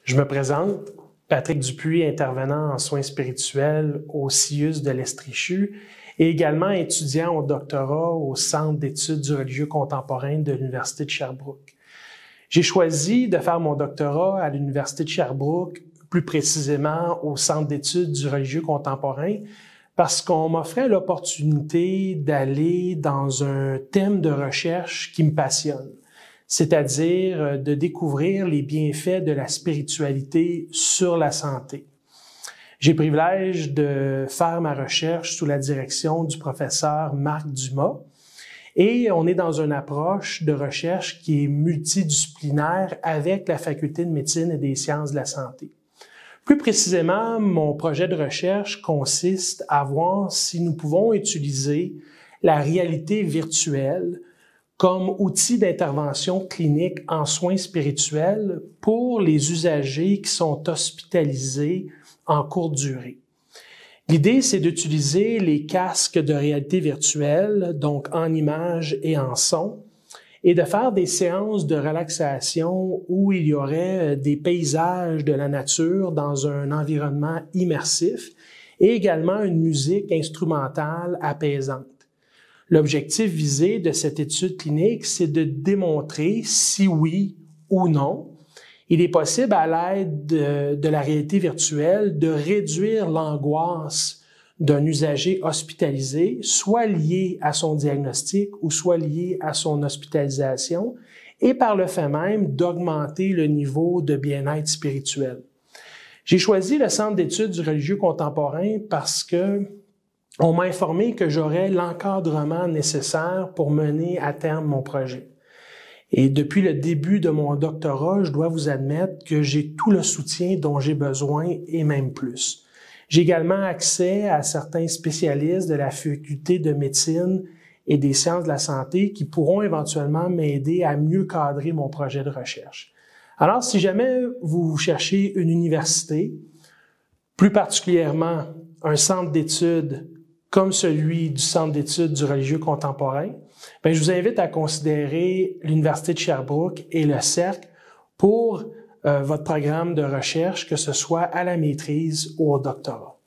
Je me présente, Patrick Dupuis, intervenant en soins spirituels au CIUS de l'Estrichu et également étudiant au doctorat au Centre d'études du religieux contemporain de l'Université de Sherbrooke. J'ai choisi de faire mon doctorat à l'Université de Sherbrooke, plus précisément au Centre d'études du religieux contemporain, parce qu'on m'offrait l'opportunité d'aller dans un thème de recherche qui me passionne, c'est-à-dire de découvrir les bienfaits de la spiritualité sur la santé. J'ai le privilège de faire ma recherche sous la direction du professeur Marc Dumas et on est dans une approche de recherche qui est multidisciplinaire avec la Faculté de médecine et des sciences de la santé. Plus précisément, mon projet de recherche consiste à voir si nous pouvons utiliser la réalité virtuelle comme outil d'intervention clinique en soins spirituels pour les usagers qui sont hospitalisés en courte durée. L'idée, c'est d'utiliser les casques de réalité virtuelle, donc en images et en son, et de faire des séances de relaxation où il y aurait des paysages de la nature dans un environnement immersif et également une musique instrumentale apaisante. L'objectif visé de cette étude clinique, c'est de démontrer si oui ou non, il est possible à l'aide de la réalité virtuelle de réduire l'angoisse d'un usager hospitalisé, soit lié à son diagnostic ou soit lié à son hospitalisation, et par le fait même d'augmenter le niveau de bien-être spirituel. J'ai choisi le Centre d'études du religieux contemporain parce que on m'a informé que j'aurais l'encadrement nécessaire pour mener à terme mon projet. Et depuis le début de mon doctorat, je dois vous admettre que j'ai tout le soutien dont j'ai besoin et même plus. J'ai également accès à certains spécialistes de la faculté de médecine et des sciences de la santé qui pourront éventuellement m'aider à mieux cadrer mon projet de recherche. Alors, si jamais vous cherchez une université, plus particulièrement un centre d'études comme celui du Centre d'études du religieux contemporain, je vous invite à considérer l'Université de Sherbrooke et le Cercle pour votre programme de recherche, que ce soit à la maîtrise ou au doctorat.